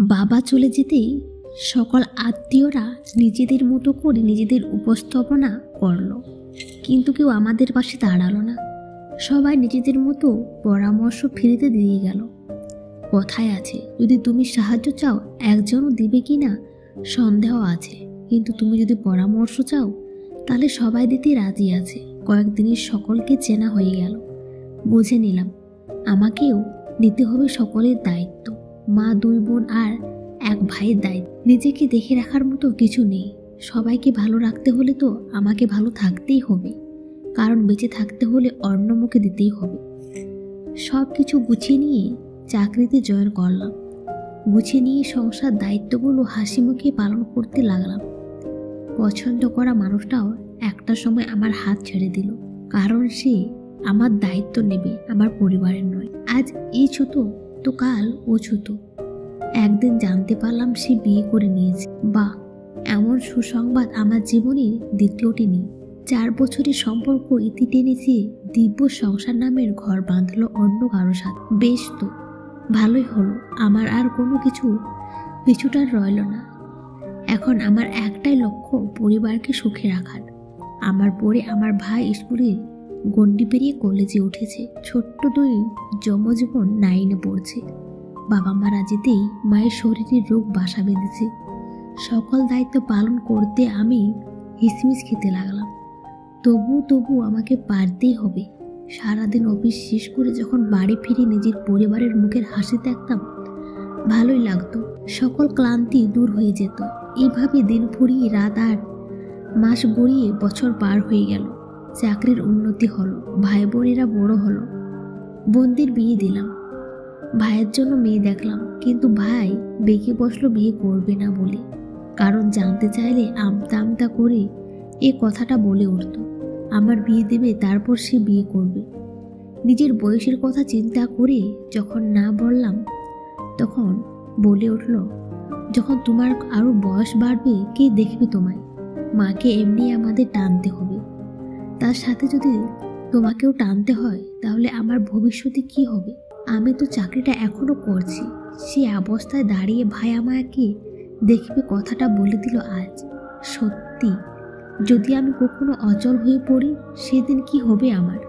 বাবা চলে যেতেই সকল আত্মীয়রা নিজেদের মতো করে নিজেদের উপস্থাপনা করলো, কিন্তু কেউ আমাদের পাশে দাঁড়ালো না। সবাই নিজেদের মতো পরামর্শ ফিরিতে দিয়ে গেল। কথায় আছে, যদি তুমি সাহায্য চাও একজনও দিবে কি না সন্দেহ আছে, কিন্তু তুমি যদি পরামর্শ চাও তাহলে সবাই দিতে রাজি আছে। কয়েকদিনের সকলকে চেনা হয়ে গেল। বুঝে নিলাম আমাকেও নিতে হবে সকলের দায়িত্ব। মা, 2 বোন আর 1 ভাইয়ের দায়িত্ব। নিজেকে দেখে রাখার মতো কিছু নেই। সবাইকে ভালো রাখতে হলে তো আমাকে ভালো থাকতেই হবে, কারণ বেঁচে থাকতে হলে অন্য মুখে দিতেই হবে। সব কিছু গুছিয়ে নিয়ে চাকরিতে জয়েন করলাম। গুছিয়ে নিয়ে সংসার দায়িত্বগুলো হাসি মুখে পালন করতে লাগলাম। পছন্দ করা মানুষটাও একটা সময় আমার হাত ছেড়ে দিল, কারণ সে আমার দায়িত্ব নেবে, আমার পরিবারের নয়। আজ এই ছোট তো কাল ও ছোট। একদিন জানতে পারলাম সে বিয়ে করে নিয়েছে। বাহ, এমন সুসংবাদ আমার জীবনের দ্বিতীয়টি নেই। 4 বছরের সম্পর্ক ইতি টেনেছে, দিব্য সংসার নামের ঘর বাঁধলো অন্য কারো সাথে। বেশ তো, ভালোই হলো। আমার আর কোনো কিছু পিছুটার রইল না। এখন আমার একটাই লক্ষ্য, পরিবারকে সুখে রাখার। আমার পরে আমার ভাই স্কুলের গণ্ডি পেরিয়ে কলেজে উঠেছে। ছোট্ট 2 জমজীবন 9-এ পড়ছে। বাবা মারা যেতেই মায়ের শরীরের রোগ বাসা বেঁধেছে। সকল দায়িত্ব পালন করতে আমি হিসমিস খেতে লাগলাম। তবু আমাকে পারতেই হবে। সারাদিন অফিস শেষ করে যখন বাড়ি ফিরে নিজের পরিবারের মুখের হাসি দেখতাম, ভালোই লাগতো। সকল ক্লান্তি দূর হয়ে যেত। এইভাবে দিন ফুরিয়ে রাত আর মাস গড়িয়ে বছর পার হয়ে গেল। চাকরির উন্নতি হলো, ভাই বোনেরা বড় হলো। বোনদের বিয়ে দিলাম, ভাইয়ের জন্য মেয়ে দেখলাম, কিন্তু ভাই বেঁকে বসলো বিয়ে করবে না বলে। কারণ জানতে চাইলে আমতা করে এ কথাটা বলে উঠত, আমার বিয়ে দেবে, তারপর সে বিয়ে করবে। নিজের বয়সের কথা চিন্তা করে যখন না বললাম, তখন বলে উঠল, যখন তোমার আরো বয়স বাড়বে কে দেখবে তোমায়? মাকে এমনি আমাদের টানতে হবে, তার সাথে যদি তোমাকেও টানতে হয় তাহলে আমার ভবিষ্যতে কি হবে? আমি তো চাকরিটা এখনো করছি। সে অবস্থায় দাঁড়িয়ে ভাই আমাকে দেখবে কথাটা বলে দিল আজ। সত্যি, যদি আমি কখনো অচল হয়ে পড়ি সেদিন কি হবে আমার?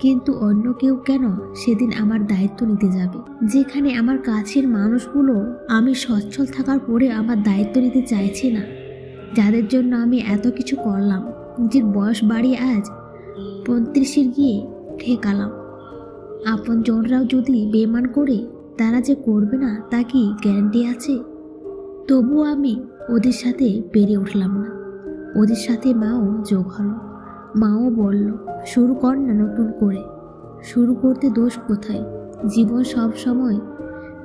কিন্তু অন্য কেউ কেন সেদিন আমার দায়িত্ব নিতে যাবে? যেখানে আমার কাছের মানুষগুলো আমি সচ্ছল থাকার পরে আমার দায়িত্ব নিতে চাইছে না, যাদের জন্য আমি এত কিছু করলাম, নিজের বয়স বাড়িয়ে আজ 35-এর গিয়ে ঠেকালাম। আপন জনরাও যদি বেমান করে, তারা যে করবে না তা কি গ্যারান্টি আছে? তবুও আমি ওদের সাথে পেরে উঠলাম না। ওদের সাথে মাও যোগ হলো। মাও বলল, শুরু কর না নতুন করে। শুরু করতে দোষ কোথায়? জীবন সব সময়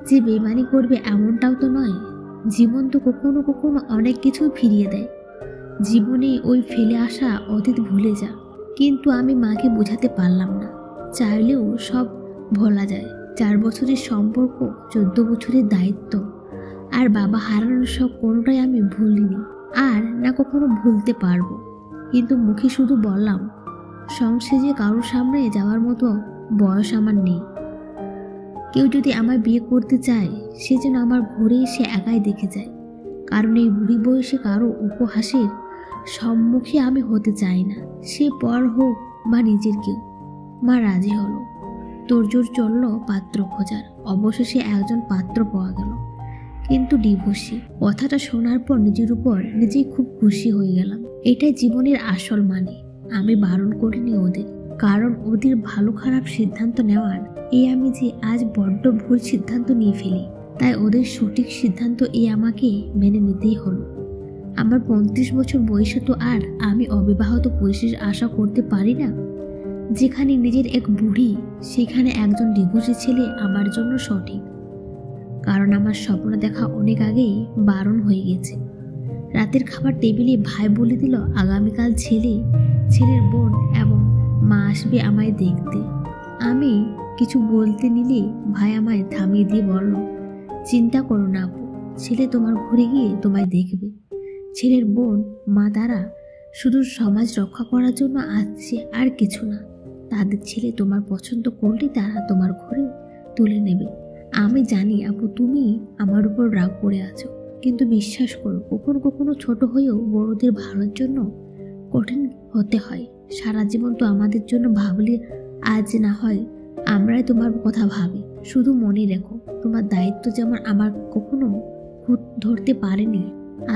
যে বেমানি করবে এমনটাও তো নয়। জীবন তো কখনো কখনো অনেক কিছু ফিরিয়ে দেয়। জীবনে ওই ফেলে আসা অতীত ভুলে যা। কিন্তু আমি মাকে বোঝাতে পারলাম না। চাইলেও সব ভোলা যায়। 4 বছরের সম্পর্ক, 14 বছরের দায়িত্ব আর বাবা হারানোর সব কোনোটাই আমি ভুলিনি, আর না কখনো ভুলতে পারবো। কিন্তু মুখে শুধু বললাম, সংসারে কারোর সামনে যাওয়ার মতো বয়স আমার নেই। কেউ যদি আমার বিয়ে করতে চায়, সে যেন আমার ঘরে এসে একাই দেখে যায়। কারণ এই বুড়ি বয়সে কারো উপহাসের সম্মুখে আমি হতে চাই না, সে পর হোক বা নিজের কেউ। মা রাজি হলো। তোড়জোড় চলল পাত্র খোঁজার। অবশেষে একজন পাত্র পাওয়া গেল, কিন্তু ডিভোর্সি। কথাটা শোনার পর নিজের উপর নিজেই খুব খুশি হয়ে গেলাম। এটাই জীবনের আসল মানে। আমি বারণ করিনি ওদের, কারণ ওদের ভালো খারাপ সিদ্ধান্ত নেওয়ার আমি যে আজ বড্ড ভুল সিদ্ধান্ত নিয়ে ফেলি, তাই ওদের সঠিক সিদ্ধান্ত আমাকে মেনে নিতেই হলো। আমার 35 বছর বয়সে তো আর আমি অবিবাহিত পরিশেষ আশা করতে পারি না। যেখানে নিজের এক বুড়ি, সেখানে একজন ডিভোর্সি ছেলে আমার জন্য সঠিক। কারণ আমার স্বপ্ন দেখা অনেক আগেই বারণ হয়ে গেছে। রাতের খাবার টেবিলে ভাই বলে দিল, আগামীকাল ছেলের বোন এবং মা আসবে আমায় দেখতে। আমি কিছু বলতে নিলে ভাই আমায় থামিয়ে দিয়ে বলল, চিন্তা করো না আপু, ছেলে তোমার ঘুরে গিয়ে তোমায় দেখবে। ছেলের বোন মা তারা শুধু সমাজ রক্ষা করার জন্য আসছে, আর কিছু না। তাদের ছেলে তোমার পছন্দ করলে তারা তোমার ঘরে তুলে নেবে। আমি জানি আপু তুমি আমার উপর রাগ করে আছো, কিন্তু বিশ্বাস করো কখনো কখনো ছোট হয়েও বড়দের ভালোর জন্য কঠিন হতে হয়। সারা জীবন তো আমাদের জন্য ভাবলে আজ না হয় আমরাই তোমার কথা ভাবি। শুধু মনে রেখো তোমার দায়িত্ব যেমন আমার কখনো খুঁত ধরতে পারেনি,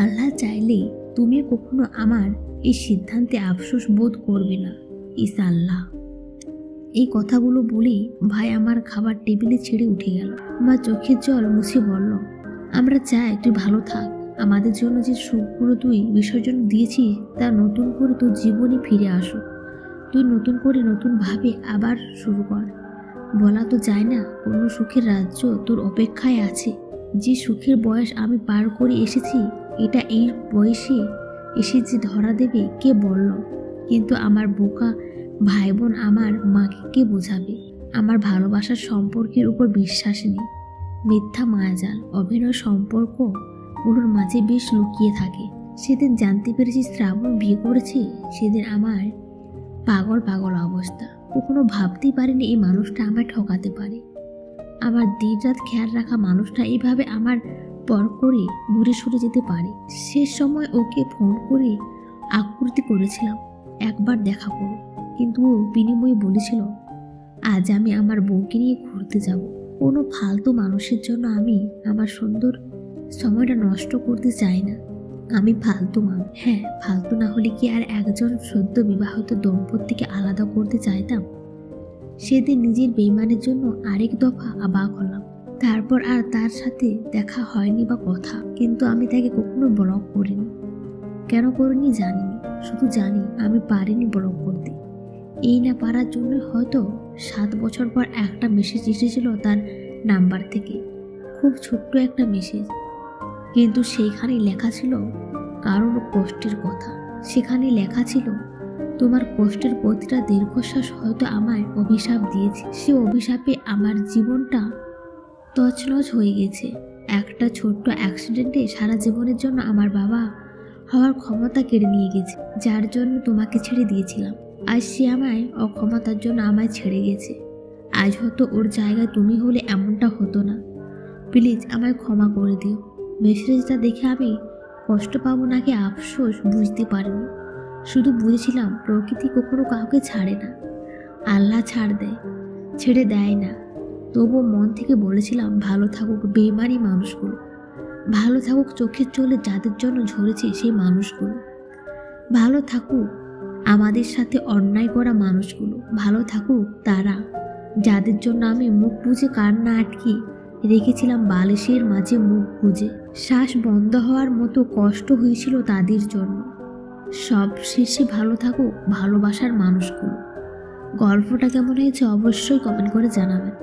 আল্লাহ চাইলে তুমি কখনো আমার এই সিদ্ধান্তে আফসোস বোধ করবে না ইনশাআল্লাহ। এই কথাগুলো বলেই ভাই আমার খাবার টেবিলে ছেড়ে উঠে গেল। মা চোখের জল মুছে বলল, আমরা চাই তুই ভালো থাক। আমাদের জন্য যে সুখগুলো তুই বিসর্জন দিয়েছিস তা নতুন করে তোর জীবনে ফিরে আসুক। তুই নতুন করে নতুনভাবে আবার শুরু কর। বলা তো যায় না কোনো সুখের রাজ্য তোর অপেক্ষায় আছে। যে সুখের বয়স আমি পার করে এসেছি এটা এই বয়সে এসে যে ধরা দেবে কে বলল? কিন্তু আমার বোকা ভাই বোন আমার মাকে কে বোঝাবে? আমার ভালোবাসার সম্পর্কের উপর বিশ্বাস নেই। মিথ্যা মায়াজাল অভিনয় সম্পর্কগুলোর মাঝে বেশ লুকিয়ে থাকে। সেদিন জানতে পেরেছি শ্রাবণ বিয়ে করেছে, সেদিন আমার পাগল পাগল অবস্থা। কখনো ভাবতেই পারিনি এই মানুষটা আমায় ঠকাতে পারে। আমার দিন রাত খেয়াল রাখা মানুষটা এইভাবে আমার পর করে দূরে সরে যেতে পারে। শেষ সময় ওকে ফোন করে আকুতি করেছিলাম একবার দেখা করো, কিন্তু ও বিনিময়ে বলেছিল আজ আমি আমার বউকে নিয়ে ঘুরতে যাব। কোনো ফালতু মানুষের জন্য আমি আমার সুন্দর সময়টা নষ্ট করতে চাই না। আমি ফালতু মানুষ। হ্যাঁ, ফালতু না হলে কি আর একজন সদ্য বিবাহিত দম্পতিকে আলাদা করতে চাইতাম? সেদিন নিজের বেইমানের জন্য আরেক দফা অবাক হলাম। তারপর আর তার সাথে দেখা হয়নি বা কথা, কিন্তু আমি তাকে কখনো ব্লক করিনি। কেন করিনি জানিনি, শুধু জানি আমি পারিনি ব্লক করতে। এই না পারার জন্য হয়তো 7 বছর পর একটা মেসেজ এসেছিল তার নাম্বার থেকে, খুব ছোট্ট একটা মেসেজ, কিন্তু সেইখানে লেখা ছিল কারোর কষ্টের কথা। সেখানে লেখা ছিল তোমার কষ্টের প্রতিটা দীর্ঘশ্বাস হয়তো আমায় অভিশাপ দিয়েছে। সে অভিশাপে আমার জীবনটা তছনছ হয়ে গেছে। একটা ছোট্ট অ্যাক্সিডেন্টে সারা জীবনের জন্য আমার বাবা হওয়ার ক্ষমতা কেড়ে নিয়ে গেছে, যার জন্য তোমাকে ছেড়ে দিয়েছিলাম। আজ সে আমায় অক্ষমতার জন্য আমায় ছেড়ে গেছে। আজ হয়তো ওর জায়গায় তুমি হলে এমনটা হতো না। প্লিজ আমায় ক্ষমা করে দিও। মেসেজটা দেখে আমি কষ্ট পাবো নাকি আফসোস বুঝতে পারিনি। শুধু বুঝেছিলাম প্রকৃতি কখনো কাউকে ছাড়ে না, আল্লাহ ছেড়ে দেয় না। তবুও মন থেকে বলেছিলাম ভালো থাকুক বেইমানি মানুষগুলো, ভালো থাকুক চোখের জলে যাদের জন্য ঝরেছে সেই মানুষগুলো, ভালো থাকুক আমাদের সাথে অন্যায় করা মানুষগুলো, ভালো থাকুক তারা যাদের জন্য আমি মুখ বুজে কান্না আটকে রেখেছিলাম বালিশের মাঝে মুখ বুজে। শ্বাস বন্ধ হওয়ার মতো কষ্ট হয়েছিল তাদের জন্য। সব শেষে ভালো থাকুক ভালোবাসার মানুষগুলো। গল্পটা কেমন হয়েছে অবশ্যই কমেন্ট করে জানাবেন।